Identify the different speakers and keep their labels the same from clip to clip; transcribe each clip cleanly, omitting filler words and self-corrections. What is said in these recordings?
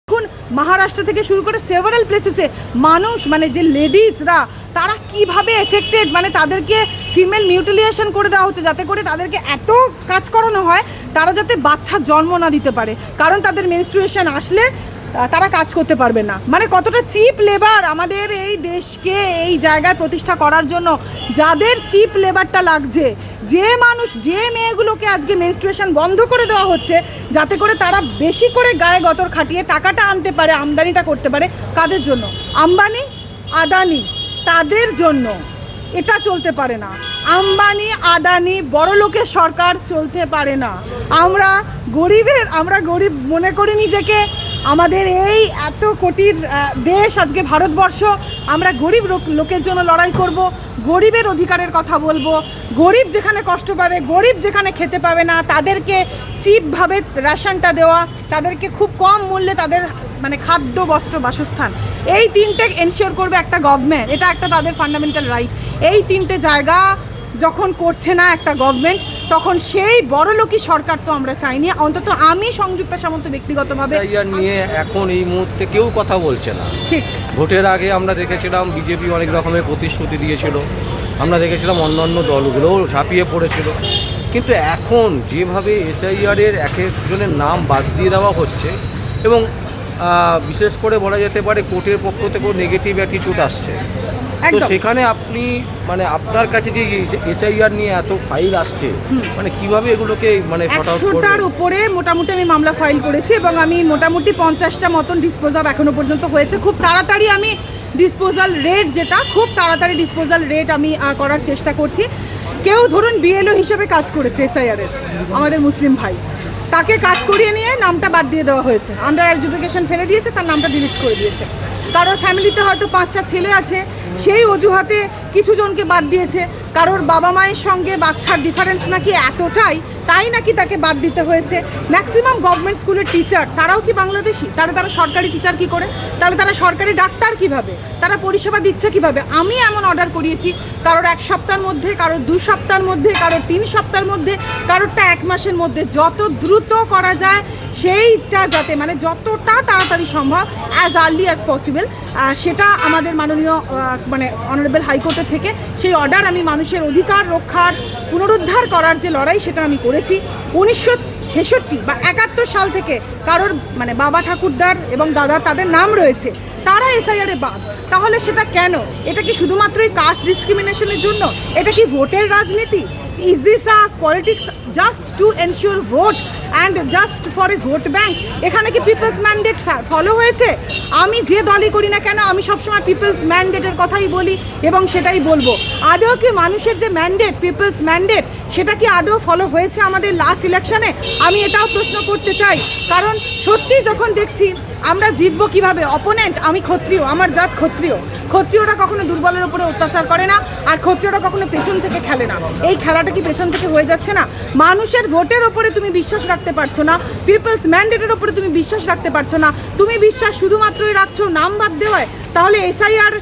Speaker 1: এখন মহারাষ্ট্র থেকে শুরু করে সেভারাল প্লেসেসে মানুষ মানে যে লেডিসরা তারা কিভাবে এফেক্টেড, মানে তাদেরকে ফিমেল মিউটিলিয়েশন করে দেওয়া হচ্ছে যাতে করে তাদেরকে এত কাজ করানো হয় তারা যাতে বাচ্চার জন্ম না দিতে পারে, কারণ তাদের মেনস্ট্রুয়েশন আসলে তারা কাজ করতে পারবে না। মানে কতটা চিপ লেবার আমাদের এই দেশকে এই জায়গায় প্রতিষ্ঠা করার জন্য যাদের চিপ লেবারটা লাগছে, যে মানুষ যে মেয়েগুলোকে আজকে মেনস্ট্রুয়েশন বন্ধ করে দেওয়া হচ্ছে যাতে করে তারা বেশি করে গায়ে গতর খাটিয়ে টাকাটা আনতে পারে, আমদানিটা করতে পারে, কাদের জন্য? আম্বানি আদানি তাদের জন্য। এটা চলতে পারে না। আম্বানি আদানি বড় লোকের সরকার চলতে পারে না। আমরা গরিব মনে করি নিজেকে। আমাদের এই এত কোটির দেশ আজকে ভারতবর্ষ, আমরা গরিব লোকের জন্য লড়াই করব, গরিবের অধিকারের কথা বলবো। গরিব যেখানে কষ্ট পাবে, গরিব যেখানে খেতে পাবে না, তাদেরকে চিপভাবে রেশনটা দেওয়া, তাদেরকে খুব কম মূল্যে তাদের মানে খাদ্য, বস্ত্র, বাসস্থান, এই তিনটে এনশিওর করবে একটা গভর্নমেন্ট। এটা একটা তাদের ফান্ডামেন্টাল রাইট। এই তিনটে জায়গা যখন করছে না একটা গভর্নমেন্ট, তখন সেই বড়লোকী সরকার তো আমরা চাইনি। অন্তত আমি সংযুক্তা সামন্ত ব্যক্তিগতভাবে
Speaker 2: নিয়ে এখন এই মুহূর্তে কেউ কথা বলছে না।
Speaker 1: ঠিক
Speaker 2: ভোটের আগে আমরা দেখেছিলাম বিজেপি অনেক রকমের প্রতিশ্রুতি দিয়েছিল, আমরা দেখেছিলাম অন্যান্য দলগুলোও ঝাঁপিয়ে পড়েছিল, কিন্তু এখন যেভাবে এসআইআরের এক একজনের নাম বাদ দিয়ে দেওয়া হচ্ছে এবং বিশেষ করে বলা যেতে পারে কোর্টের পক্ষ থেকেও নেগেটিভ অ্যাটিটিউড আসছে, তো সেখানে আপনি মানে আপনার কাছে যে এসআইআর নিয়ে এত ফাইল আসছে, মানে কিভাবে এগুলোকে মানে
Speaker 1: 100টার উপরে মোটামুটি আমি মামলা ফাইল করেছি এবং আমি মোটামুটি 50টা মতন ডিসপোজাল এখনো পর্যন্ত হয়েছে। খুব তাড়াতাড়ি আমি ডিসপোজাল রেট, যেটা খুব তাড়াতাড়ি ডিসপোজাল রেট আমি করার চেষ্টা করছি। কেউ ধরুন বিএলও হিসেবে কাজ করেছে এসআইআরের, আমাদের মুসলিম ভাই, তাকে কাজ করিয়ে নিয়ে নামটা বাদ দিয়ে দেওয়া হয়েছে, আন্ডার অ্যাডজুডিকেশন ফেলে দিয়েছে, তার নামটা ডিলিট করে দিয়েছে। কারোর ফ্যামিলিতে হয়তো 5টা ছেলে আছে, সেই অজুহাতে কিছু জনকে বাদ দিয়েছে। কারোর বাবা মায়ের সঙ্গে বাচ্চার ডিফারেন্স নাকি এতটাই, তাই নাকি তাকে বাদ দিতে হয়েছে। ম্যাক্সিমাম গভর্নমেন্ট স্কুলের টিচার তারাও কি বাংলাদেশি? তারা সরকারি টিচার কি করে? তাহলে তারা সরকারি ডাক্তার কিভাবে? তারা পরিষেবা দিচ্ছে কিভাবে? আমি এমন অর্ডার করিয়েছি, কারোর 1 সপ্তাহের মধ্যে, কারোর 2 সপ্তাহের মধ্যে, কারোর 3 সপ্তাহের মধ্যে, কারোরটা 1 মাসের মধ্যে, যত দ্রুত করা যায় সেইটা যাতে মানে যতটা তাড়াতাড়ি সম্ভব, অ্যাজ আর্লি অ্যাজ পসিবল, সেটা আমাদের মাননীয় মানে অনারেবল হাইকোর্টের থেকে সেই অর্ডার আমি মানুষের অধিকার রক্ষার পুনরুদ্ধার করার যে লড়াই সেটা আমি করেছি। 1966 বা 71 সাল থেকে কারোর মানে বাবা ঠাকুরদার এবং দাদা তাদের নাম রয়েছে, তারা এসআইআরে বাদ। তাহলে সেটা কেন? এটা কি শুধুমাত্রই কাস্ট ডিসক্রিমিনেশনের জন্য? এটা কি ভোটের রাজনীতি? Is this a politics just to ensure vote and just for a vote bank? এখানে কি পিপলস ম্যান্ডেট ফলো হয়েছে? আমি যে দলই করি না কেন আমি সবসময় পিপলস ম্যান্ডেটের কথাই বলি এবং সেটাই বলবো। আদৌ কি মানুষের যে ম্যান্ডেট, পিপলস ম্যান্ডেট, সেটা কি আদৌ ফলো হয়েছে আমাদের লাস্ট ইলেকশনে? আমি এটাও প্রশ্ন করতে চাই, কারণ সত্যি যখন দেখছি আমরা জিতবো কিভাবে। অপোনেন্ট, আমি ক্ষত্রিয়, আমার জাত ক্ষত্রিয়রা কখনো দুর্বলের উপরে অত্যাচার করে না, আর ক্ষত্রিয়রা কখনো পেছন থেকে খেলে না। এই খেলাটা কি পেছন থেকে হয়ে যাচ্ছে না? মানুষের ভোটের ওপরে তুমি বিশ্বাস রাখতে পারছো না, পিপলস ম্যান্ডেটের ওপরে তুমি বিশ্বাস রাখতে পারছো না, তুমি বিশ্বাস শুধুমাত্রই রাখছো নাম বাদ দেওয়ায়। তাহলে এসআইআর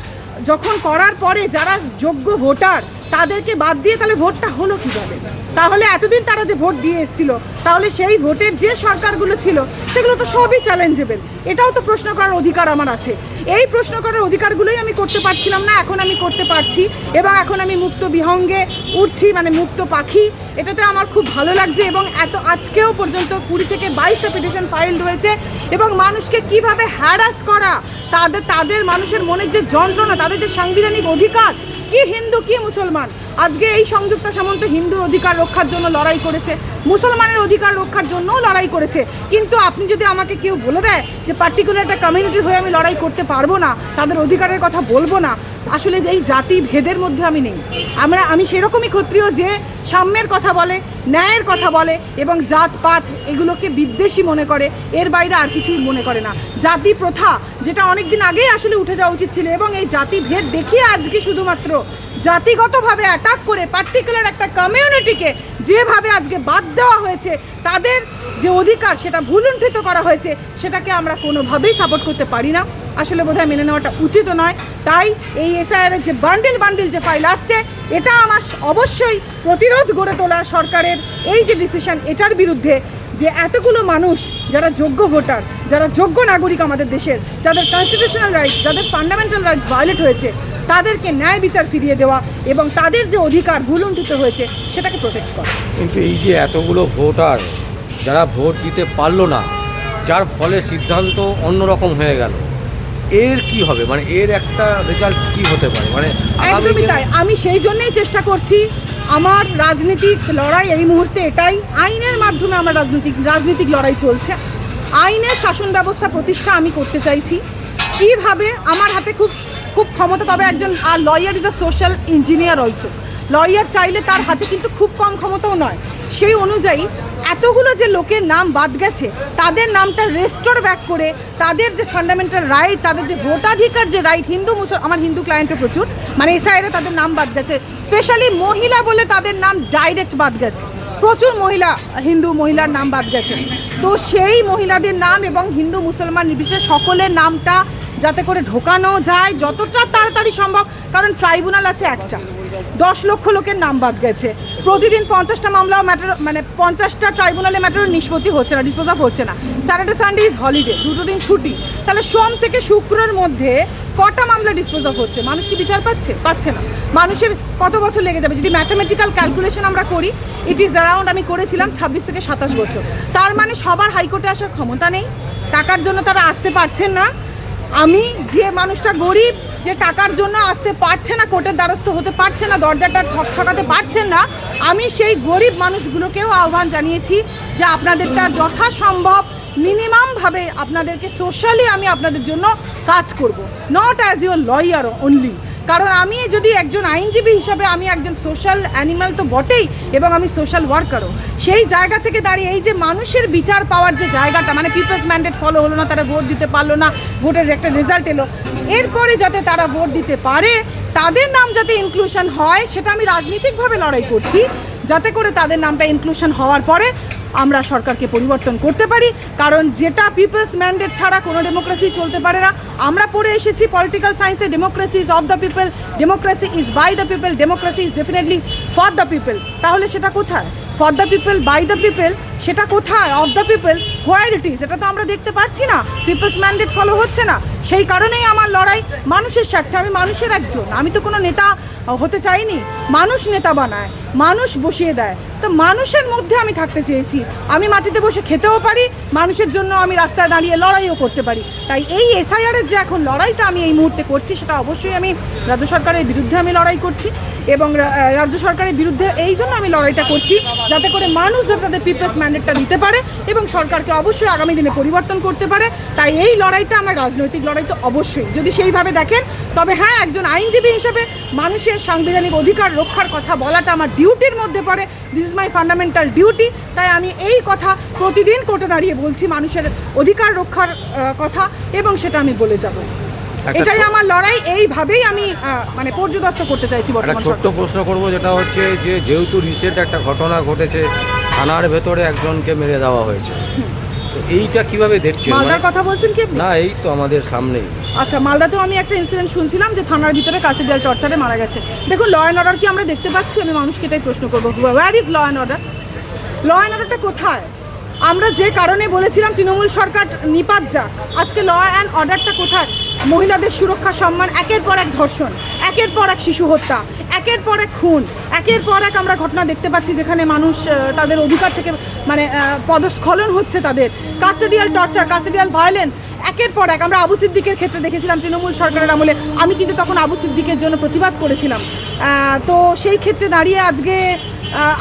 Speaker 1: যখন করার পরে যারা যোগ্য ভোটার তাদেরকে বাদ দিয়ে তাহলে ভোটটা হলো কীভাবে? তাহলে এতদিন তারা যে ভোট দিয়ে এসেছিল, তাহলে সেই ভোটের যে সরকারগুলো ছিল সেগুলো তো সবই চ্যালেঞ্জেবল। এটাও তো প্রশ্ন করার অধিকার আমার আছে। এই প্রশ্ন করার অধিকারগুলোই আমি করতে পারছিলাম না, এখন আমি করতে পারছি এবং এখন আমি মুক্ত বিহঙ্গে উঠছি, মানে মুক্ত পাখি। এটাতে আমার খুব ভালো লাগছে এবং আজকেও পর্যন্ত 20 থেকে 22টা পিটিশন ফাইল রয়েছে এবং মানুষকে কিভাবে হ্যারাস করা, তাদের মানুষের মনের যে যন্ত্রণা, তাদের যে সাংবিধানিক অধিকার, কি হিন্দু কি মুসলমান, আজকে এই সংযুক্তা সামন্ত হিন্দুর অধিকার রক্ষার জন্য লড়াই করেছে, মুসলমানের অধিকার রক্ষার জন্যও লড়াই করেছে। কিন্তু আপনি যদি আমাকে কেউ বলে দেয় যে পার্টিকুলার একটা কমিউনিটির হয়ে আমি লড়াই করতে পারবো না, তাদের অধিকারের কথা বলবো না, আসলে এই জাতি ভেদের মধ্যে আমি নেই। আমি সেরকমই ক্ষত্রিয় যে সাম্যের কথা বলে, ন্যায়ের কথা বলে এবং জাতপাত এগুলোকে বিদ্বেষী মনে করে, এর বাইরে আর কিছুই মনে করে না। জাতি প্রথা যেটা অনেক দিন আগেই আসলে উঠে যাওয়া উচিত ছিল এবং এই জাতি ভেদ দেখিয়ে আজকে শুধুমাত্র জাতিগতভাবে অ্যাটাক করে পার্টিকুলার একটা কমিউনিটিকে যেভাবে আজকে বাদ দেওয়া হয়েছে, তাদের যে অধিকার সেটা ভুলুণ্ঠিত করা হয়েছে, সেটাকে আমরা কোনোভাবেই সাপোর্ট করতে পারি না। আসলে বোধহয় মেনে নেওয়াটা উচিত নয়। তাই এই এসআইআরের যে বান্ডিল যে ফাইল আসছে, এটা আমার অবশ্যই প্রতিরোধ গড়ে তোলা সরকারের এই যে ডিসিশন, এটার বিরুদ্ধে যে এতগুলো মানুষ যারা যোগ্য ভোটার, যারা যোগ্য নাগরিক আমাদের দেশের, যাদের কনস্টিটিউশনাল রাইটস, যাদের ফান্ডামেন্টাল রাইটস ভায়োলেট হয়েছে, তাদেরকে ন্যায় বিচার ফিরিয়ে দেওয়া এবং তাদের যে অধিকার ভুলুণ্ঠিত হয়েছে সেটাকে প্রোটেক্ট করা।
Speaker 2: কিন্তু এই যে এতগুলো ভোটার যারা ভোট দিতে পারলো না, যার ফলে সিদ্ধান্ত অন্যরকম হয়ে গেল, এর কি হবে? মানে এর একটা রেজাল্ট কি হতে পারে? মানে
Speaker 1: একদমই তাই। আমি সেই জন্যই চেষ্টা করছি, আমার রাজনৈতিক লড়াই এই মুহূর্তে এটাই, আইনের মাধ্যমে আমার রাজনৈতিক লড়াই চলছে। আইনের শাসন ব্যবস্থা প্রতিষ্ঠা আমি করতে চাইছি। কিভাবে? আমার হাতে খুব খুব ক্ষমতা, তবে একজন lawyer is a social engineer also. Lawyer চাইলে তার হাতে কিন্তু খুব কম ক্ষমতাও নয়। সেই অনুযায়ী এতগুলো যে লোকের নাম বাদ গেছে, তাদের নামটা রেস্টোর ব্যাক করে তাদের যে ফান্ডামেন্টাল রাইট, তাদের যে ভোটাধিকার যে রাইট, আমার হিন্দু ক্লায়েন্টও প্রচুর, মানে এসআইআরে তাদের নাম বাদ গেছে, স্পেশালি মহিলা বলে তাদের নাম ডাইরেক্ট বাদ গেছে, প্রচুর মহিলা, হিন্দু মহিলার নাম বাদ গেছে। তো সেই মহিলাদের নাম এবং হিন্দু মুসলমান নির্বিশেষে সকলের নামটা যাতে করে ঢোকানো যায় যতটা তাড়াতাড়ি সম্ভব, কারণ ট্রাইব্যুনাল আছে একটা, 10 লক্ষ লোকের নাম বাদ গেছে, প্রতিদিন 50টা মামলা ম্যাটার, মানে 50টা ট্রাইব্যুনালে ম্যাটার নিষ্পত্তি হচ্ছে না, ডিসপোজ অফ হচ্ছে না। স্যাটারডে সানডে ইজ হলিডে, 2 দিন ছুটি। তাহলে সোম থেকে শুক্রের মধ্যে কটা মামলা ডিসপোজ অফ হচ্ছে? মানুষ কি বিচার পাচ্ছে না। মানুষের কত বছর লেগে যাবে? যদি ম্যাথামেটিক্যাল ক্যালকুলেশন আমরা করি, ইট ইজ অ্যারাউন্ড, আমি করেছিলাম 26 থেকে 27 বছর। তার মানে সবার হাইকোর্টে আসার ক্ষমতা নেই, টাকার জন্য তারা আসতে পারছেন না। আমি যে মানুষটা গরিব, যে টাকার জন্য আসতে পারছে না, কোর্টের দ্বারস্থ হতে পারছে না, দরজাটা ঠকাতে পারছেন না, আমি সেই গরিব মানুষগুলোকেও আহ্বান জানিয়েছি যে আপনাদেরটা যথাসম্ভব মিনিমামভাবে আপনাদেরকে সোশ্যালি আমি আপনাদের জন্য কাজ করব, not as your lawyer only. কারণ আমি যদি একজন আইনজীবী হিসাবে আমি একজন সোশ্যাল অ্যানিম্যাল তো বটেই, এবং আমি সোশ্যাল ওয়ার্কারও। সেই জায়গা থেকে দাঁড়িয়ে এই যে মানুষের বিচার পাওয়ার যে জায়গাটা, মানে পিপলস ম্যান্ডেট ফলো হলো না, তারা ভোট দিতে পারলো না, ভোটের একটা রেজাল্ট এলো, এরপরে যাতে তারা ভোট দিতে পারে, তাদের নাম যাতে ইনক্লুশন হয়, সেটা আমি রাজনৈতিকভাবে লড়াই করছি, যাতে করে তাদের নামটা ইনক্লুশন হওয়ার পরে আমরা সরকারকে পরিবর্তন করতে পারি। কারণ যেটা পিপলস ম্যান্ডেট ছাড়া কোনো ডেমোক্রেসি চলতে পারে না। আমরা পড়ে এসেছি পলিটিক্যাল সায়েন্সে, democracy is of the people, democracy is by the people, democracy is definitely for the people. তাহলে সেটা কোথায়? For the people, by the people, সেটা কোথায়? Of the people, where it is, এটা তো আমরা দেখতে পাচ্ছি না। পিপলস ম্যান্ডেট ফলো হচ্ছে না। সেই কারণেই আমার লড়াই মানুষের স্বার্থে। আমি মানুষের একজন, আমি তো কোনো নেতা হতে চাইনি। মানুষ নেতা বানায়, মানুষ বসিয়ে দেয়, তো মানুষের মধ্যে আমি থাকতে চেয়েছি। আমি মাটিতে বসে খেতেও পারি, মানুষের জন্য আমি রাস্তায় দাঁড়িয়ে লড়াইও করতে পারি। তাই এই এসআইআরের যে এখন লড়াইটা আমি এই মুহূর্তে করছি, সেটা অবশ্যই আমি রাজ্য সরকারের বিরুদ্ধে আমি লড়াই করছি, এবং রাজ্য সরকারের বিরুদ্ধে এই জন্য আমি লড়াইটা করছি যাতে করে মানুষ যাতে তাদের পিপলস ম্যান্ডেটটা দিতে পারে এবং সরকারকে অবশ্যই আগামী দিনে পরিবর্তন করতে পারে। তাই এই লড়াইটা আমার রাজনৈতিক লড়াই তো অবশ্যই, যদি সেইভাবে দেখেন। তবে হ্যাঁ, একজন আইনজীবী হিসেবে মানুষের সাংবিধানিক অধিকার রক্ষার কথা বলাটা আমার ডিউটির মধ্যে পড়ে। This is my fundamental duty. তাই আমি এই কথা প্রতিদিন কোর্টে দাঁড়িয়ে বলছি, মানুষের অধিকার রক্ষার কথা, এবং সেটা আমি বলে যাব। এটাই আমার লড়াই, এইভাবেই আমি মানে পর্যদস্ত করতে চাইছি বর্তমান।
Speaker 2: ছোট্ট প্রশ্ন করবো, যেটা হচ্ছে যে যেহেতু রিসেন্ট একটা ঘটনা ঘটেছে, থানার ভেতরে একজনকে মেরে দেওয়া হয়েছে, তো এইটা কিভাবে দেখছেন?
Speaker 1: মালদার কথা বলছেন কি?
Speaker 2: না, এই তো আমাদের সামনেই।
Speaker 1: আচ্ছা, মালদাতেও আমি একটা ইনসিডেন্ট শুনছিলাম যে থানার ভিতরে কাস্টোডিয়াল টর্চারে মারা গেছে। দেখুন, ল অ্যান্ড অর্ডার কি আমরা দেখতে পাচ্ছি? আমি মানুষকে এটাই প্রশ্ন করবো, where is law and order? Law and অর্ডারটা কোথায়? আমরা যে কারণে বলেছিলাম তৃণমূল সরকার নিপাত যাক, আজকে ল অ্যান্ড অর্ডারটা কোথায়? মহিলাদের সুরক্ষা, সম্মান, একের পর এক ধর্ষণ, একের পর এক শিশু হত্যা, একের পর এক খুন, একের পর এক আমরা ঘটনা দেখতে পাচ্ছি যেখানে মানুষ তাদের অধিকার থেকে মানে পদস্খলন হচ্ছে, তাদের কাস্টোডিয়াল টর্চার, কাস্টোডিয়াল ভায়োলেন্স একের পর এক। আমরা আবু সিদ্দিকের ক্ষেত্রে দেখেছিলাম তৃণমূল সরকারের আমলে, আমি কিন্তু তখন আবু সিদ্দিকের জন্য প্রতিবাদ করেছিলাম। তো সেই ক্ষেত্রে দাঁড়িয়ে আজকে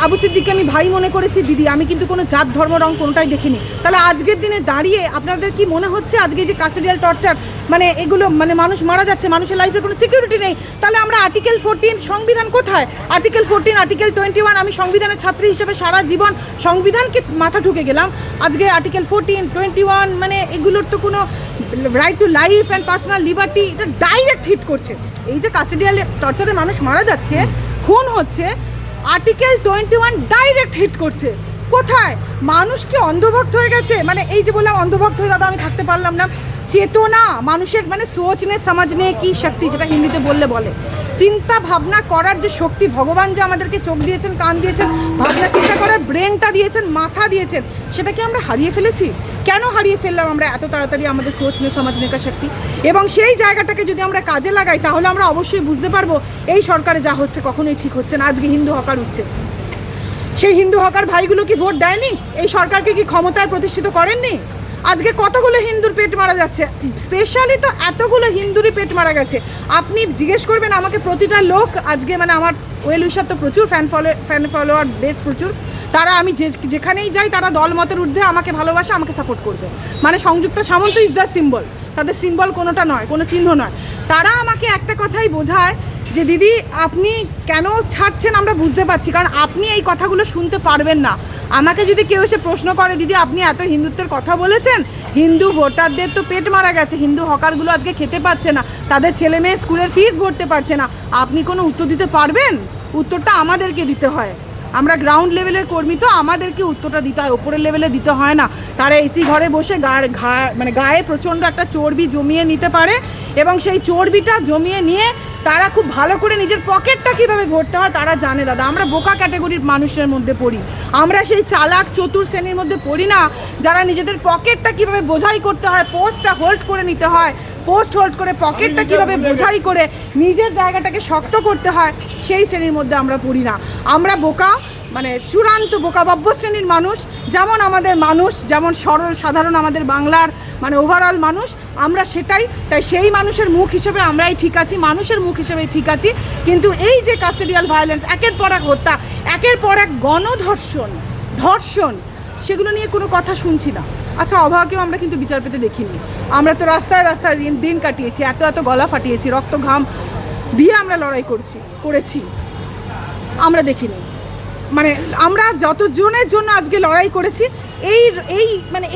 Speaker 1: আবু সিদ্দিককে আমি ভাই মনে করেছি, দিদি, আমি কিন্তু কোনো জাত ধর্ম রং কোনোটাই দেখিনি। তাহলে আজকের দিনে দাঁড়িয়ে আপনাদের কি মনে হচ্ছে আজকে যে কাস্টোডিয়াল টর্চার, মানে এগুলো, মানে মানুষ মারা যাচ্ছে, মানুষের লাইফে কোনো সিকিউরিটি নেই? তাহলে আমরা আর্টিকেল 14, সংবিধান কোথায়? আর্টিকেল 14, আর্টিকেল 21, আমি সংবিধানের ছাত্রী হিসেবে সারা জীবন সংবিধানকে মাথা ঢুকে গেলাম। আজকে আর্টিকেল 14, 21, মানে এগুলোর তো কোনো right to life and personal liberty, এটা ডাইরেক্ট হিট করছে। এই যে কাস্টোডিয়াল টর্চারে মানুষ মারা যাচ্ছে, খুন হচ্ছে, আর্টিকেল 21 ডাইরেক্ট হিট করছে। কোথায়? মানুষ কি অন্ধভক্ত হয়ে গেছে? মানে এই যে বললাম অন্ধভক্ত হয়ে দাদা আমি থাকতে পারলাম না, চেতনা, মানুষের মানে সোচনে সমাজনে কি শক্তি, যেটা হিন্দিতে বলে চিন্তা ভাবনা করার যে শক্তি, ভগবান যে আমাদেরকে চোখ দিয়েছেন, কান দিয়েছেন, ভাবনা চিন্তা করার ব্রেনটা দিয়েছেন, মাথা দিয়েছেন, সেটাকে আমরা হারিয়ে ফেলেছি। কেন হারিয়ে ফেললাম আমরা এত তাড়াতাড়ি আমাদের সোচনে সমাজনে কা শক্তি? এবং সেই জায়গাটাকে যদি আমরা কাজে লাগাই তাহলে আমরা অবশ্যই বুঝতে পারবো এই সরকারে যা হচ্ছে কখনোই ঠিক হচ্ছে না। আজকে হিন্দু হকার উঠছে, সেই হিন্দু হকার ভাইগুলো কি ভোট দেয়নি? এই সরকারকে কি ক্ষমতায় প্রতিষ্ঠিত করেননি? আজকে কতগুলো হিন্দুর পেট মারা যাচ্ছে, স্পেশালি তো এতগুলো হিন্দুরই পেট মারা গেছে। আপনি জিজ্ঞেস করবেন আমাকে, প্রতিটা লোক আজকে মানে আমার ওয়েল উইশার তো প্রচুর, ফ্যান ফলোয়ার বেশ প্রচুর, তারা আমি যেখানেই যাই তারা দলমতের ঊর্ধ্বে আমাকে ভালোবাসে, আমাকে সাপোর্ট করবে। মানে সংযুক্তা সামন্ত ইজ দ্য সিম্বল, তাদের সিম্বল কোনোটা নয়, কোনো চিহ্ন নয়। তারা আমাকে একটা কথাই বোঝায় যে দিদি আপনি কেন ছাড়ছেন আমরা বুঝতে পারছি, কারণ আপনি এই কথাগুলো শুনতে পারবেন না। আমাকে যদি কেউ এসে প্রশ্ন করে দিদি আপনি এত হিন্দুত্বের কথা বলেছেন, হিন্দু ভোটারদের তো পেট মারা গেছে, হিন্দু হকারগুলো আজকে খেতে পাচ্ছে না, তাদের ছেলে মেয়ে স্কুলের ফিস ভরতে পারছে না, আপনি কোনো উত্তর দিতে পারবেন? উত্তরটা আমাদেরকে দিতে হয়। আমরা গ্রাউন্ড লেভেলের কর্মী, তো আমাদেরকে উত্তরটা দিতে হয়, ওপরের লেভেলে দিতে হয় না। তারা এসি ঘরে বসে গায়ে প্রচণ্ড একটা চর্বি জমিয়ে নিতে পারে, এবং সেই চর্বিটা জমিয়ে নিয়ে তারা খুব ভালো করে নিজের পকেটটা কীভাবে ভরতে হয় তারা জানে। দাদা, আমরা বোকা ক্যাটাগরির মানুষের মধ্যে পড়ি, আমরা সেই চালাক চতুর শ্রেণীর মধ্যে পড়ি না, যারা নিজেদের পকেটটা কীভাবে বোঝাই করতে হয়, পোস্টটা হোল্ড করে নিতে হয়, পোস্ট হোল্ড করে পকেটটা কীভাবে বোঝাই করে নিজের জায়গাটাকে শক্ত করতে হয়, সেই শ্রেণীর মধ্যে আমরা পড়ি না। আমরা বোকা, মানে চূড়ান্ত বোকাবব্য শ্রেণীর মানুষ। যেমন আমাদের মানুষ, যেমন সরল সাধারণ আমাদের বাংলার মানে ওভারঅল মানুষ, আমরা সেটাই। তাই সেই মানুষের মুখ হিসেবে আমরাই ঠিক আছি, মানুষের মুখ হিসেবেই ঠিক আছি। কিন্তু এই যে কাস্টোডিয়াল ভায়োলেন্স, একের পর এক হত্যা, একের পর এক ধর্ষণ, সেগুলো নিয়ে কোনো কথা শুনছি না। আচ্ছা, অভাগকেও আমরা কিন্তু বিচার পেতে দেখিনি। আমরা তো রাস্তায় রাস্তায় দিন কাটিয়েছি, এত গলা ফাটিয়েছি, রক্ত ঘাম দিয়ে আমরা লড়াই করেছি, আমরা দেখিনি। মানে আমরা যতজনের জন্য আজকে লড়াই করেছি,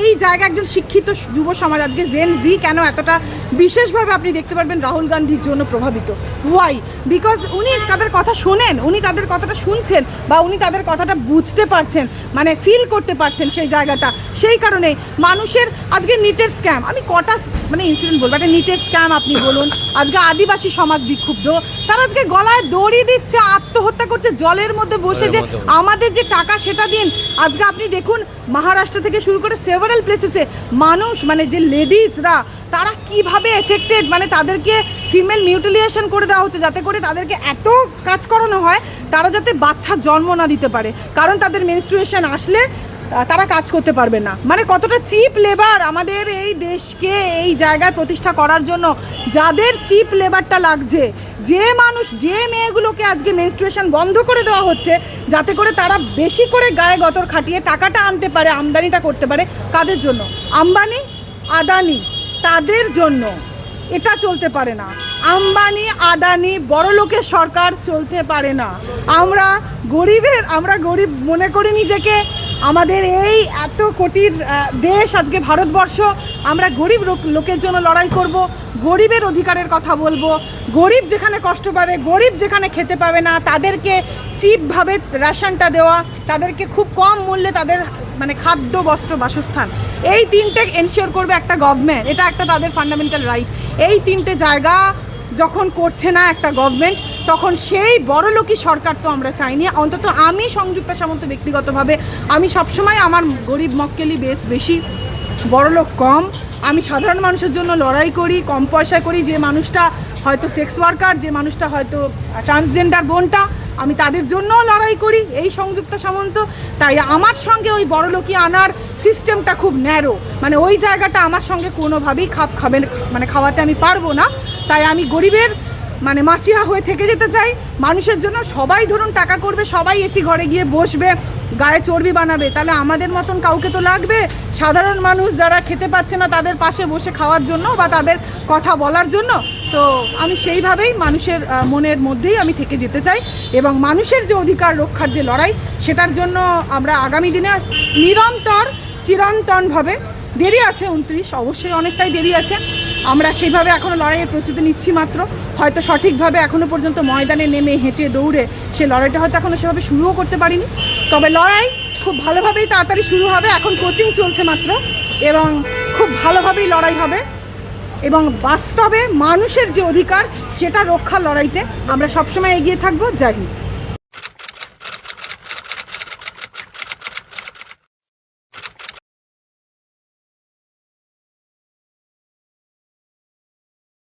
Speaker 1: এই জায়গা একজন শিক্ষিত যুব সমাজ আজকে জেন জি কেন এতটা বিশেষভাবে আপনি দেখতে পারবেন রাহুল গান্ধীর জন্য প্রভাবিত। ওয়াই? বিকজ উনি তাদের কথা শোনেন, উনি তাদের কথাটা শুনছেন, বা উনি তাদের কথাটা বুঝতে পারছেন, মানে ফিল করতে পারছেন সেই জায়গাটা। সেই কারণে মানুষের আজকে নিটের স্ক্যাম, আমি কটা মানে ইনসিডেন্ট বলবো, একটা নিটের স্ক্যাম আপনি বলুন, আজকে আদিবাসী সমাজ বিক্ষুব্ধ, তারা আজকে গলায় দড়ি দিচ্ছে, আত্মহত্যা করছে জলের মধ্যে বসে, যে আমাদের যে টাকা সেটা দিন। আজকে আপনি দেখুন মহারাষ্ট্র থেকে শুরু করে সেভারাল প্লেসেসে মানুষ, মানে যে লেডিসরা, তারা কিভাবে এফেক্টেড, মানে তাদেরকে ফিমেল মিউটিলিয়েশন করে দেওয়া হচ্ছে, যাতে করে তাদেরকে এত কাজ করানো হয় তারা যাতে বাচ্চার জন্ম না দিতে পারে, কারণ তাদের মেনস্ট্রুয়েশন আসলে তারা কাজ করতে পারবে না। মানে কতটা চিপ লেবার আমাদের এই দেশকে এই জায়গায় প্রতিষ্ঠা করার জন্য, যাদের চিপ লেবারটা লাগছে, যে মানুষ যে মেয়েগুলোকে আজকে মেনস্ট্রুয়েশন বন্ধ করে দেওয়া হচ্ছে যাতে করে তারা বেশি করে গায়ে গতর খাটিয়ে টাকাটা আনতে পারে, আমদানিটা করতে পারে, কাদের জন্য? আম্বানি আদানি, তাদের জন্য। এটা চলতে পারে না। আম্বানি আদানি বড় লোকের সরকার চলতে পারে না। আমরা গরিব মনে করি নিজেকে। আমাদের এই এত কোটির দেশ আজকে ভারতবর্ষ, আমরা গরিব লোকের জন্য লড়াই করব, গরিবের অধিকারের কথা বলবো। গরিব যেখানে কষ্ট পাবে, গরিব যেখানে খেতে পাবে না, তাদেরকে চিপভাবে রেশনটা দেওয়া, তাদেরকে খুব কম মূল্যে তাদের মানে খাদ্য, বস্ত্র, বাসস্থান, এই তিনটে এনশিওর করবে একটা গভর্নমেন্ট। এটা একটা তাদের ফান্ডামেন্টাল রাইট। এই তিনটে জায়গা যখন করছে না একটা গভর্নমেন্ট, তখন সেই বড়লোকই সরকার তো আমরা চাইনি। অন্তত আমি সংযুক্তা সামন্ত ব্যক্তিগতভাবে আমি সবসময় আমার গরিব মক্কেলি বেশি, বড়লোক কম। আমি সাধারণ মানুষের জন্য লড়াই করি, কম পয়সায় করি। যে মানুষটা হয়তো সেক্স ওয়ার্কার, যে মানুষটা হয়তো ট্রান্সজেন্ডার বোনটা, আমি তাদের জন্যও লড়াই করি এই সংযুক্তা সামন্ত। তাই আমার সঙ্গে ওই বড়লোকি আনার সিস্টেমটা খুব ন্যারো, মানে ওই জায়গাটা আমার সঙ্গে কোনোভাবেই খাওয়াতে আমি পারবো না। তাই আমি গরিবের মানে মাসিহা হয়ে থেকে যেতে চাই মানুষের জন্য। সবাই ধরুন টাকা করবে, সবাই এসি ঘরে গিয়ে বসবে, গায়ে চর্বি বানাবে, তাহলে আমাদের মতন কাউকে তো লাগবে সাধারণ মানুষ যারা খেতে পাচ্ছে না তাদের পাশে বসে খাওয়ার জন্য বা তাদের কথা বলার জন্য। তো আমি সেইভাবেই মানুষের মনের মধ্যেই আমি থেকে যেতে চাই, এবং মানুষের যে অধিকার রক্ষার যে লড়াই, সেটার জন্য আমরা আগামী দিনে নিরন্তর চিরন্তনভাবে, দেরি আছে 29, অবশ্যই অনেকটাই দেরি আছে, আমরা সেইভাবে এখনও লড়াইয়ের প্রস্তুতি নিচ্ছি মাত্র। হয়তো সঠিকভাবে এখনও পর্যন্ত ময়দানে নেমে হেঁটে দৌড়ে সে লড়াইটা হয়তো এখনও সেভাবে শুরুও করতে পারিনি, তবে লড়াই খুব ভালোভাবেই তাড়াতাড়ি শুরু হবে। এখন কোচিং চলছে মাত্র, এবং খুব ভালোভাবেই লড়াই হবে। এবং বাস্তবে মানুষের যে অধিকার সেটা রক্ষার লড়াইতে আমরা সবসময় এগিয়ে থাকবো। জয় হিন্দ।